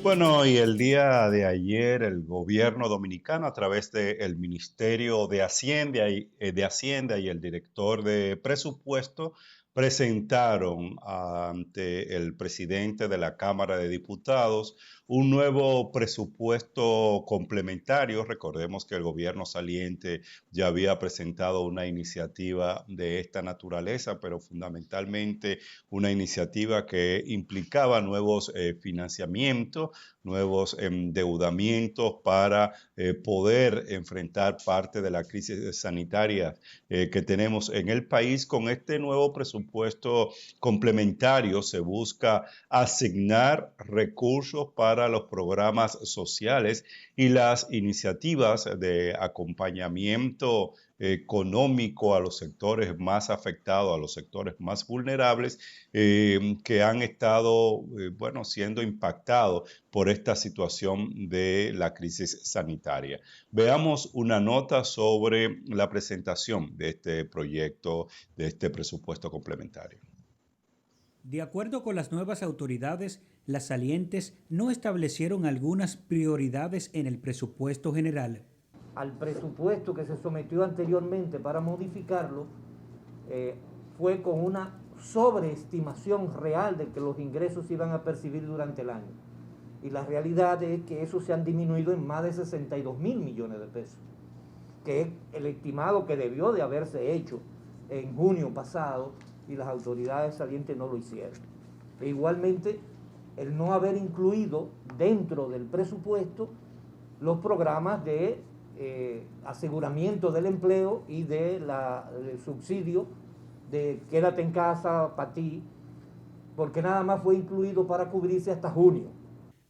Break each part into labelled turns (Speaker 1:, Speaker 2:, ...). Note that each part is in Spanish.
Speaker 1: Bueno, y el día de ayer el gobierno dominicano a través del Ministerio de Hacienda y el director de presupuesto presentaron ante el presidente de la Cámara de Diputados un nuevo presupuesto complementario. Recordemos que el gobierno saliente ya había presentado una iniciativa de esta naturaleza, pero fundamentalmente una iniciativa que implicaba nuevos financiamientos, nuevos endeudamientos para poder enfrentar parte de la crisis sanitaria que tenemos en el país. Con este nuevo presupuesto complementario se busca asignar recursos para los programas sociales y las iniciativas de acompañamiento económico a los sectores más afectados, a los sectores más vulnerables que han estado, bueno, siendo impactados por esta situación de la crisis sanitaria. Veamos una nota sobre la presentación de este proyecto, de este presupuesto complementario.
Speaker 2: De acuerdo con las nuevas autoridades, las salientes no establecieron algunas prioridades en el presupuesto general.
Speaker 3: Al presupuesto que se sometió anteriormente para modificarlo, fue con una sobreestimación real de que los ingresos se iban a percibir durante el año. Y la realidad es que eso se han disminuido en más de 62.000 millones de pesos, que es el estimado que debió de haberse hecho en junio pasado y las autoridades salientes no lo hicieron. E igualmente, el no haber incluido dentro del presupuesto los programas de aseguramiento del empleo y del subsidio de quédate en casa para ti, porque nada más fue incluido para cubrirse hasta junio.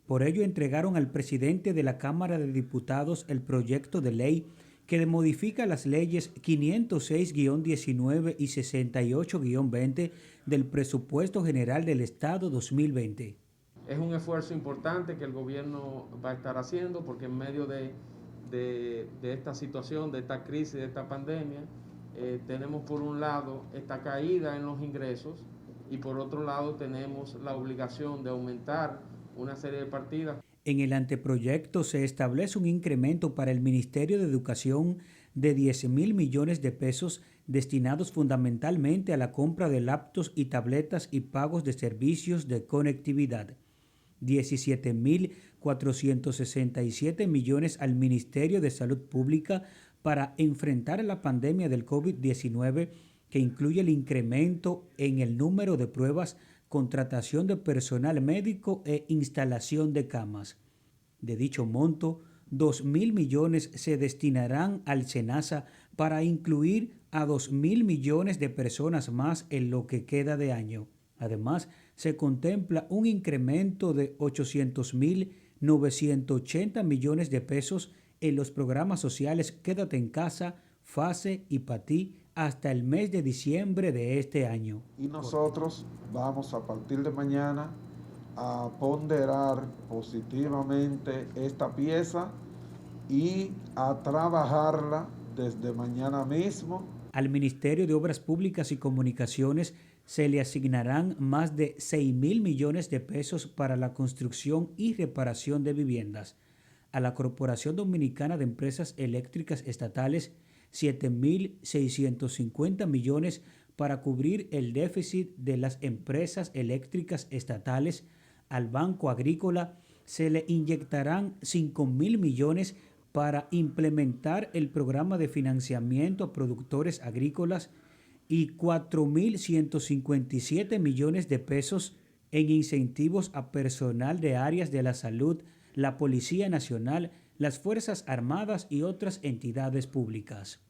Speaker 2: Por ello entregaron al presidente de la Cámara de Diputados el proyecto de ley que modifica las leyes 506-19 y 68-20 del Presupuesto General del Estado 2020.
Speaker 4: Es un esfuerzo importante que el gobierno va a estar haciendo porque en medio de esta situación, de esta crisis, de esta pandemia, tenemos por un lado esta caída en los ingresos y por otro lado tenemos la obligación de aumentar una serie de partidas.
Speaker 2: En el anteproyecto se establece un incremento para el Ministerio de Educación de 10.000 millones de pesos destinados fundamentalmente a la compra de laptops y tabletas y pagos de servicios de conectividad. 17.467 millones al Ministerio de Salud Pública para enfrentar la pandemia del COVID-19, que incluye el incremento en el número de pruebas, contratación de personal médico e instalación de camas. De dicho monto, 2.000 millones se destinarán al SENASA para incluir a 2.000 millones de personas más en lo que queda de año. Además, se contempla un incremento de 800.980 millones de pesos en los programas sociales Quédate en Casa, FASE y PATI hasta el mes de diciembre de este año.
Speaker 5: Y nosotros vamos a partir de mañana a ponderar positivamente esta pieza y a trabajarla desde mañana mismo.
Speaker 2: Al Ministerio de Obras Públicas y Comunicaciones se le asignarán más de 6.000 millones de pesos para la construcción y reparación de viviendas. A la Corporación Dominicana de Empresas Eléctricas Estatales, 7.650 millones para cubrir el déficit de las empresas eléctricas estatales. Al Banco Agrícola se le inyectarán 5.000 millones para implementar el programa de financiamiento a productores agrícolas y 4.157 millones de pesos en incentivos a personal de áreas de la salud, la Policía Nacional, las Fuerzas Armadas y otras entidades públicas.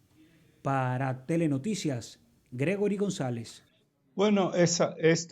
Speaker 2: Para Telenoticias, Gregory González.
Speaker 1: Bueno, esta es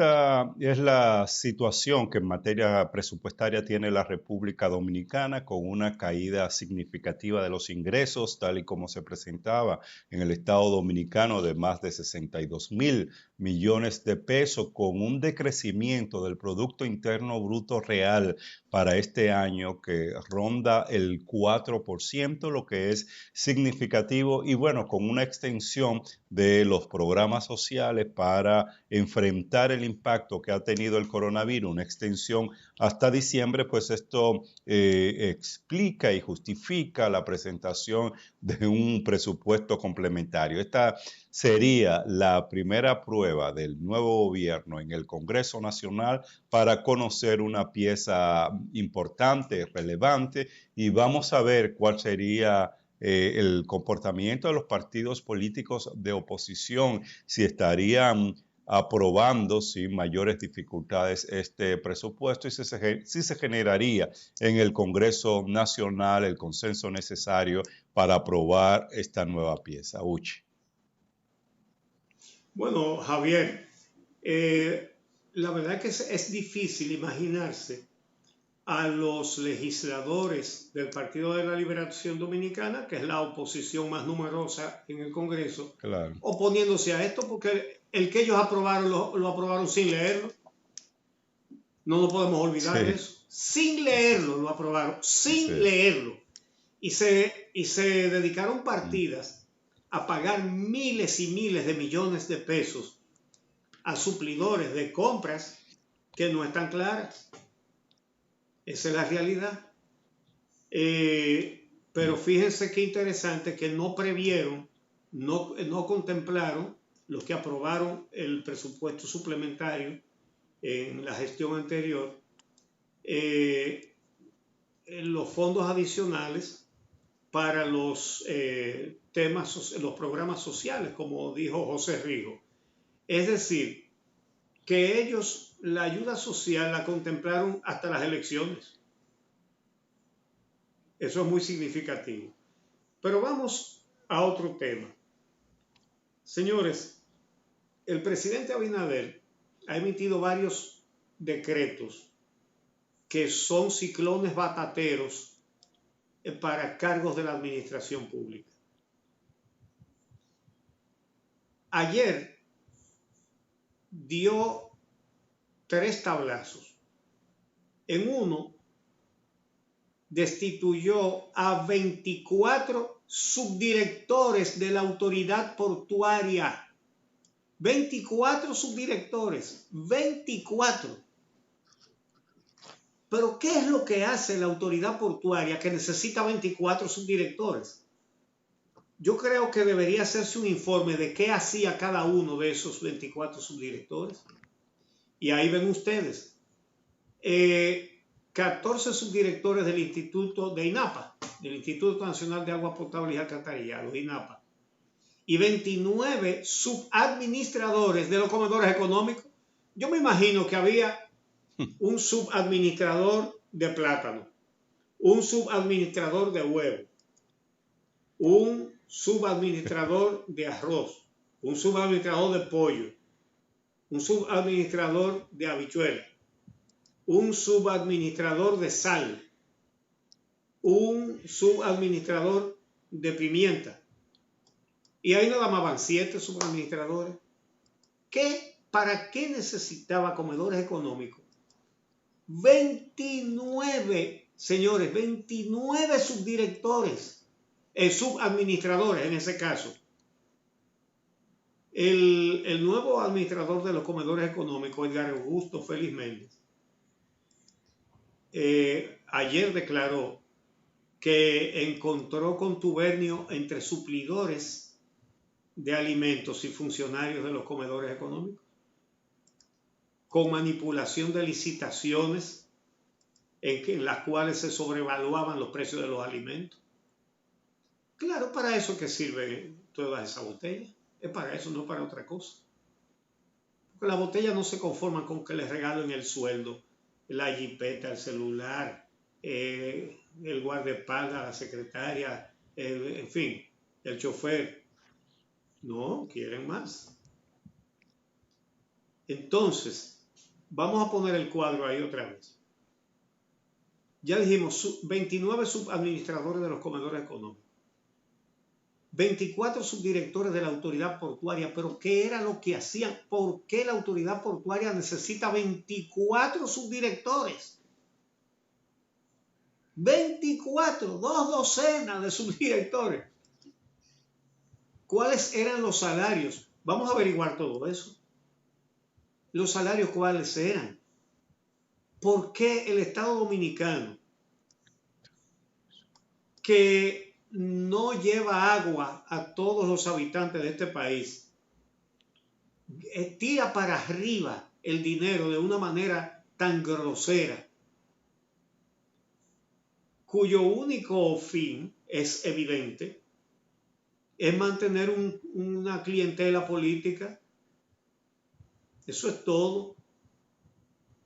Speaker 1: la situación que en materia presupuestaria tiene la República Dominicana, con una caída significativa de los ingresos, tal y como se presentaba en el Estado Dominicano, de más de 62.000 millones de pesos, con un decrecimiento del Producto Interno Bruto Real para este año que ronda el 4%, lo que es significativo, y bueno, con una extensión de los programas sociales para enfrentar el impacto que ha tenido el coronavirus, una extensión hasta diciembre, pues esto explica y justifica la presentación de un presupuesto complementario. Esta sería la primera prueba del nuevo gobierno en el Congreso Nacional para conocer una pieza importante, relevante, y vamos a ver cuál sería el comportamiento de los partidos políticos de oposición, si estarían aprobando sin mayores dificultades este presupuesto y si se generaría en el Congreso Nacional el consenso necesario para aprobar esta nueva pieza. Uchi.
Speaker 6: Bueno, Javier, la verdad que es difícil imaginarse a los legisladores del Partido de la Liberación Dominicana, que es la oposición más numerosa en el Congreso,
Speaker 1: claro,
Speaker 6: oponiéndose a esto, porque el que ellos aprobaron lo aprobaron sin leerlo. No nos podemos olvidar de eso. Sin leerlo lo aprobaron, sin leerlo. Y se dedicaron partidas a pagar miles y miles de millones de pesos a suplidores de compras que no están claras. Esa es la realidad. Pero fíjense qué interesante que no previeron, no contemplaron los que aprobaron el presupuesto suplementario en la gestión anterior, los fondos adicionales para los los programas sociales, como dijo José Rijo. Es decir, que ellos la ayuda social la contemplaron hasta las elecciones. Eso es muy significativo. Pero vamos a otro tema. Señores, el presidente Abinader ha emitido varios decretos que son ciclones batateros para cargos de la administración pública. Ayer dio 3 tablazos. En uno, destituyó a 24 subdirectores de la autoridad portuaria. 24 subdirectores, 24. Pero ¿qué es lo que hace la autoridad portuaria que necesita 24 subdirectores? Yo creo que debería hacerse un informe de qué hacía cada uno de esos 24 subdirectores. Y ahí ven ustedes, 14 subdirectores del Instituto de INAPA, del Instituto Nacional de Agua Potable y Alcantarillado, INAPA, y 29 subadministradores de los comedores económicos. Yo me imagino que había un subadministrador de plátano, un subadministrador de huevo, un subadministrador de arroz, un subadministrador de pollo, un subadministrador de habichuela, un subadministrador de sal, un subadministrador de pimienta. Y ahí nada más van 7 subadministradores. ¿Para qué necesitaba comedores económicos? 29, señores, 29 subdirectores, subadministradores en ese caso. El nuevo administrador de los comedores económicos, Edgar Augusto Félix Méndez, ayer declaró que encontró contubernio entre suplidores de alimentos y funcionarios de los comedores económicos, con manipulación de licitaciones en las cuales se sobrevaluaban los precios de los alimentos. Claro, para eso que sirven todas esas botellas. Es para eso, no para otra cosa. Porque las botellas no se conforman con que les regalen el sueldo, la jipeta, el celular, el guardaespaldas, la secretaria, en fin, el chofer. No, quieren más. Entonces, vamos a poner el cuadro ahí otra vez. Ya dijimos, 29 subadministradores de los comedores económicos, 24 subdirectores de la autoridad portuaria. Pero ¿qué era lo que hacían? ¿Por qué la autoridad portuaria necesita 24 subdirectores? 24, 2 docenas de subdirectores. ¿Cuáles eran los salarios? Vamos a averiguar todo eso. Los salarios, ¿cuáles eran? ¿Por qué el Estado Dominicano, que no lleva agua a todos los habitantes de este país, tira para arriba el dinero de una manera tan grosera, cuyo único fin es evidente, es mantener una clientela política? Eso es todo.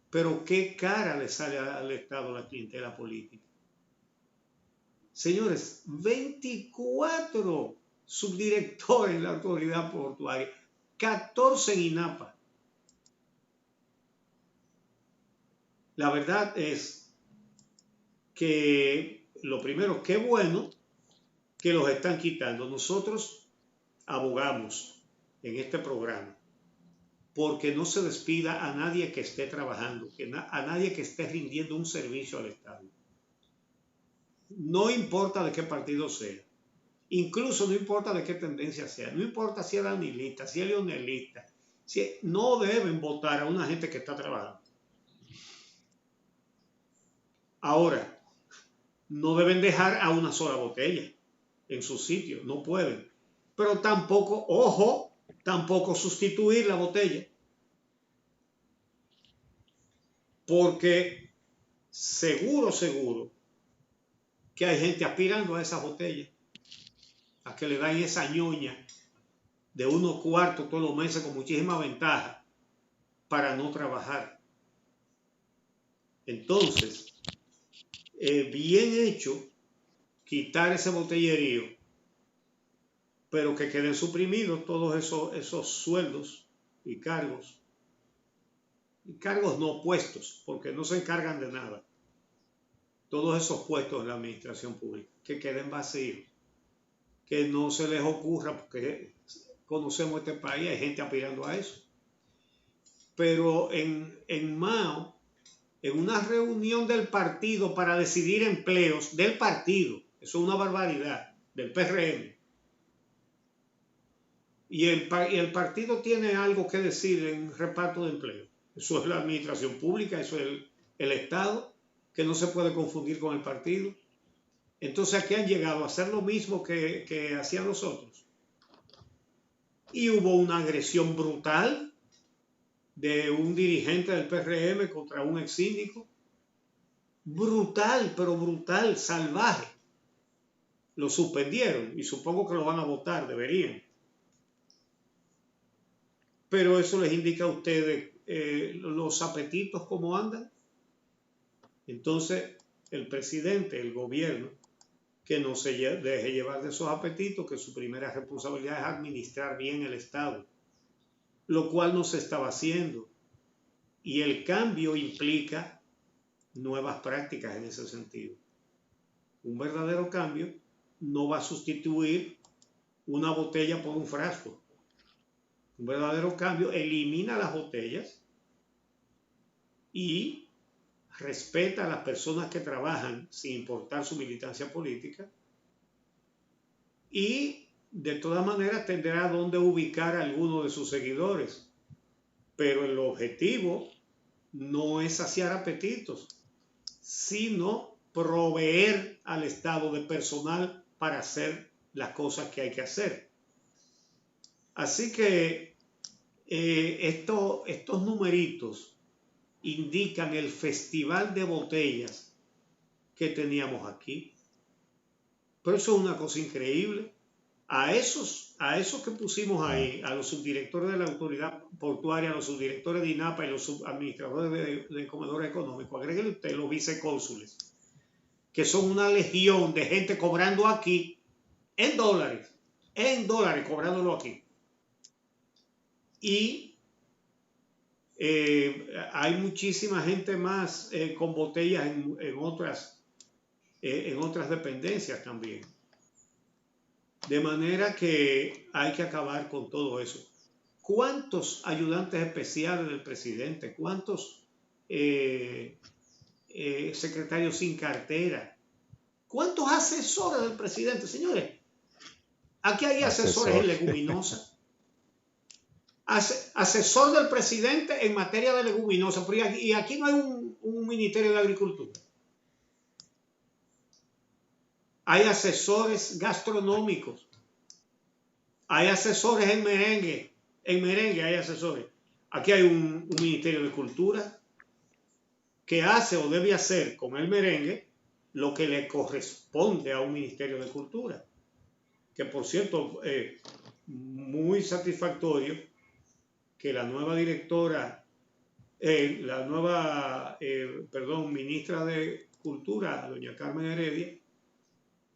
Speaker 6: Pero qué cara le sale al Estado la clientela política. Señores, 24 subdirectores en la autoridad portuaria, 14 en INAPA. La verdad es que lo primero, qué bueno que los están quitando. Nosotros abogamos en este programa porque no se despida a nadie que esté trabajando, a nadie que esté rindiendo un servicio al Estado. No importa de qué partido sea, incluso no importa de qué tendencia sea, no importa si es danilista, si es leonelista, no deben votar a una gente que está trabajando. Ahora, no deben dejar a una sola botella en su sitio, no pueden. Pero tampoco, ojo, tampoco sustituir la botella. Porque seguro que hay gente aspirando a esas botellas, a que le dan esa ñoña de unos cuartos todos los meses con muchísima ventaja para no trabajar. Entonces, bien hecho quitar ese botellerío, pero que queden suprimidos todos esos sueldos y cargos no puestos, porque no se encargan de nada. Todos esos puestos en la administración pública, que queden vacíos, que no se les ocurra, porque conocemos este país, hay gente aspirando a eso. Pero en Mao, en una reunión del partido para decidir empleos del partido, eso es una barbaridad, del PRM, y el partido tiene algo que decir en reparto de empleo. Eso es la administración pública, eso es el Estado, que no se puede confundir con el partido. Entonces aquí han llegado a hacer lo mismo que hacían los otros. Y hubo una agresión brutal de un dirigente del PRM contra un ex síndico. Brutal, pero brutal, salvaje. Lo suspendieron y supongo que lo van a votar, deberían. Pero eso les indica a ustedes los apetitos cómo andan. Entonces, el presidente, el gobierno, que no se deje llevar de esos apetitos, que su primera responsabilidad es administrar bien el Estado, lo cual no se estaba haciendo. Y el cambio implica nuevas prácticas en ese sentido. Un verdadero cambio no va a sustituir una botella por un frasco. Un verdadero cambio elimina las botellas y respeta a las personas que trabajan sin importar su militancia política, y de todas maneras tendrá dónde ubicar a alguno de sus seguidores, pero el objetivo no es saciar apetitos, sino proveer al Estado de personal para hacer las cosas que hay que hacer. Así que estos numeritos indican el festival de botellas que teníamos aquí. Pero eso es una cosa increíble. A esos que pusimos ahí, a los subdirectores de la autoridad portuaria, a los subdirectores de INAPA y los subadministradores de comedores económicos, agréguele usted los vicecónsules, que son una legión de gente cobrando aquí en dólares, cobrándolo aquí. Y hay muchísima gente más con botellas en otras dependencias también. De manera que hay que acabar con todo eso. ¿Cuántos ayudantes especiales del presidente? ¿Cuántos secretarios sin cartera? ¿Cuántos asesores del presidente? Señores, aquí hay asesores en leguminosa. asesor del presidente en materia de leguminosas, y aquí no hay un ministerio de agricultura. Hay asesores gastronómicos, hay asesores en merengue hay asesores. Aquí hay un ministerio de cultura que hace o debe hacer con el merengue lo que le corresponde a un ministerio de cultura, que por cierto, muy satisfactorio que la nueva directora, ministra de Cultura, doña Carmen Heredia,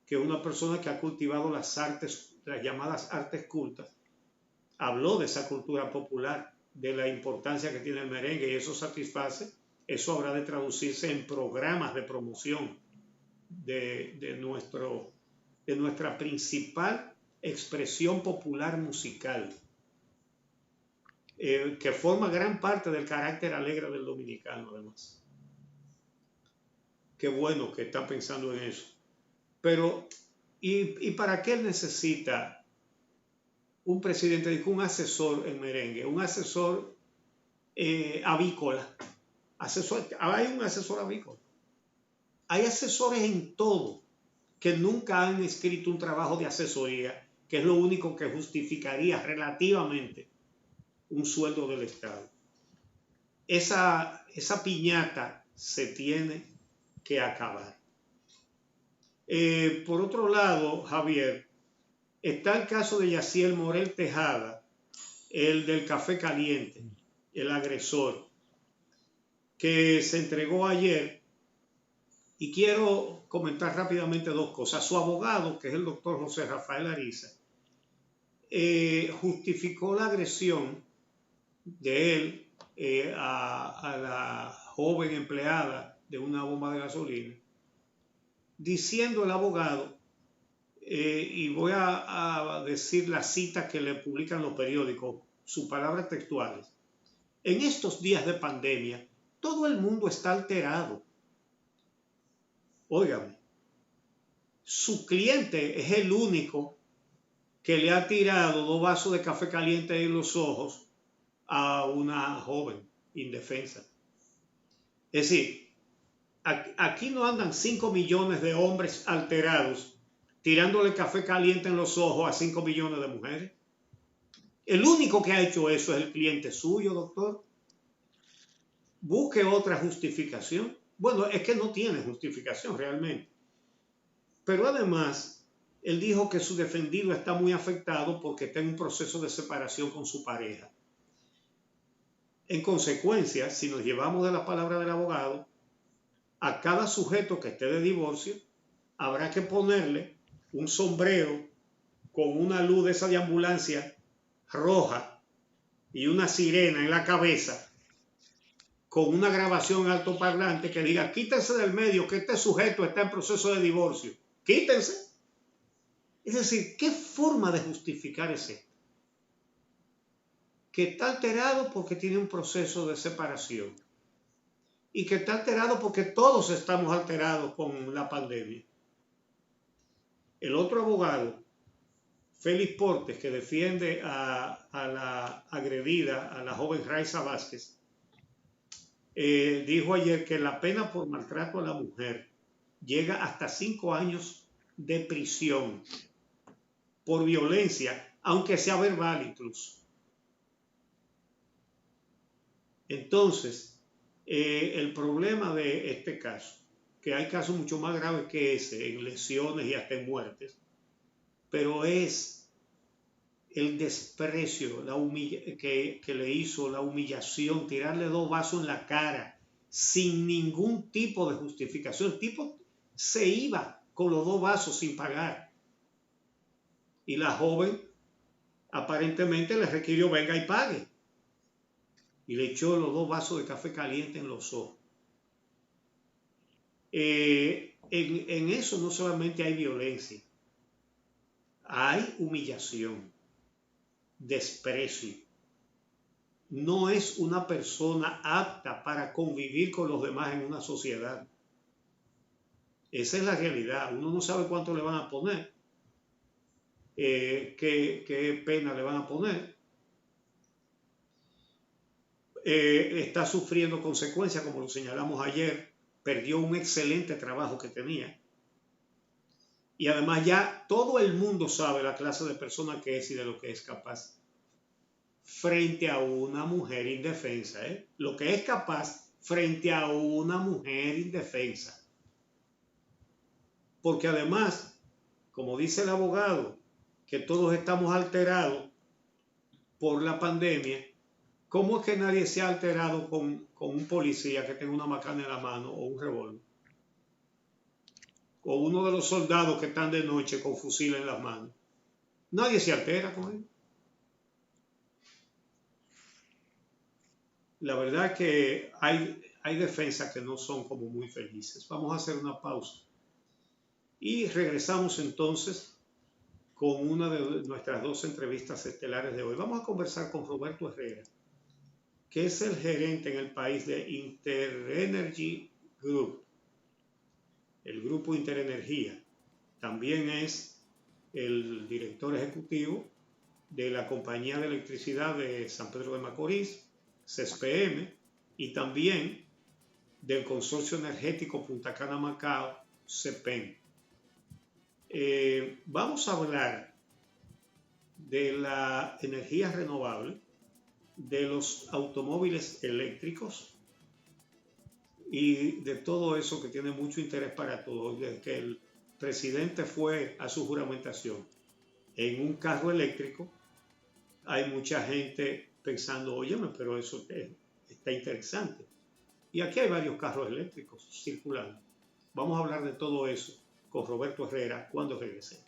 Speaker 6: que es una persona que ha cultivado las artes, las llamadas artes cultas, habló de esa cultura popular, de la importancia que tiene el merengue, y eso satisface, eso habrá de traducirse en programas de promoción de nuestra principal expresión popular musical, que forma gran parte del carácter alegre del dominicano, además. Qué bueno que está pensando en eso. Pero, ¿y para qué él necesita un presidente, un asesor en merengue, un asesor avícola? Hay un asesor avícola. Hay asesores en todo que nunca han escrito un trabajo de asesoría, que es lo único que justificaría relativamente un sueldo del Estado. Esa piñata se tiene que acabar. Por otro lado, Javier, está el caso de Yaciel Morel Tejada, el del café caliente, el agresor, que se entregó ayer. Y quiero comentar rápidamente dos cosas. Su abogado, que es el doctor José Rafael Ariza, justificó la agresión de él a la joven empleada de una bomba de gasolina, diciendo el abogado, y voy a decir la cita que le publican los periódicos, sus palabras textuales: en estos días de pandemia, todo el mundo está alterado. Óigame, su cliente es el único que le ha tirado 2 vasos de café caliente en los ojos a una joven indefensa. Es decir, aquí no andan 5 millones de hombres alterados tirándole café caliente en los ojos a 5 millones de mujeres. El único que ha hecho eso es el cliente suyo, doctor. Busque otra justificación. Bueno, es que no tiene justificación realmente. Pero además, él dijo que su defendido está muy afectado porque está en un proceso de separación con su pareja. En consecuencia, si nos llevamos de la palabra del abogado, a cada sujeto que esté de divorcio, habrá que ponerle un sombrero con una luz de esa de ambulancia roja y una sirena en la cabeza, con una grabación altoparlante que diga: quítense del medio, que este sujeto está en proceso de divorcio. Quítense. Es decir, ¿qué forma de justificar es esta? Que está alterado porque tiene un proceso de separación. Y que está alterado porque todos estamos alterados con la pandemia. El otro abogado, Félix Portes, que defiende a la agredida, a la joven Raiza Vázquez, dijo ayer que la pena por maltrato a la mujer llega hasta 5 años de prisión por violencia, aunque sea verbal incluso. Entonces, el problema de este caso, que hay casos mucho más graves que ese, en lesiones y hasta en muertes, pero es el desprecio que le hizo, la humillación, tirarle 2 vasos en la cara sin ningún tipo de justificación. El tipo se iba con los 2 vasos sin pagar. Y la joven aparentemente le requirió: venga y pague. Y le echó los 2 vasos de café caliente en los ojos. En eso no solamente hay violencia, hay humillación, desprecio. No es una persona apta para convivir con los demás en una sociedad. Esa es la realidad. Uno no sabe cuánto le van a poner, qué pena le van a poner, está sufriendo consecuencias, como lo señalamos ayer, perdió un excelente trabajo que tenía. Y además ya todo el mundo sabe la clase de persona que es y de lo que es capaz frente a una mujer indefensa. Lo que es capaz frente a una mujer indefensa. Porque además, como dice el abogado, que todos estamos alterados por la pandemia, ¿cómo es que nadie se ha alterado con un policía que tenga una macana en la mano o un revólver? O uno de los soldados que están de noche con fusil en las manos. Nadie se altera con él. La verdad es que hay defensas que no son como muy felices. Vamos a hacer una pausa. Y regresamos entonces con una de nuestras dos entrevistas estelares de hoy. Vamos a conversar con Roberto Herrera, que es el gerente en el país de Interenergy Group, el grupo Interenergía. También es el director ejecutivo de la Compañía de Electricidad de San Pedro de Macorís, CESPM, y también del Consorcio Energético Punta Cana Macao, CEPEN. Vamos a hablar de la energía renovable, de los automóviles eléctricos y de todo eso que tiene mucho interés para todos. Desde que el presidente fue a su juramentación en un carro eléctrico, hay mucha gente pensando, óyeme, pero eso está interesante. Y aquí hay varios carros eléctricos circulando. Vamos a hablar de todo eso con Roberto Herrera cuando regresemos.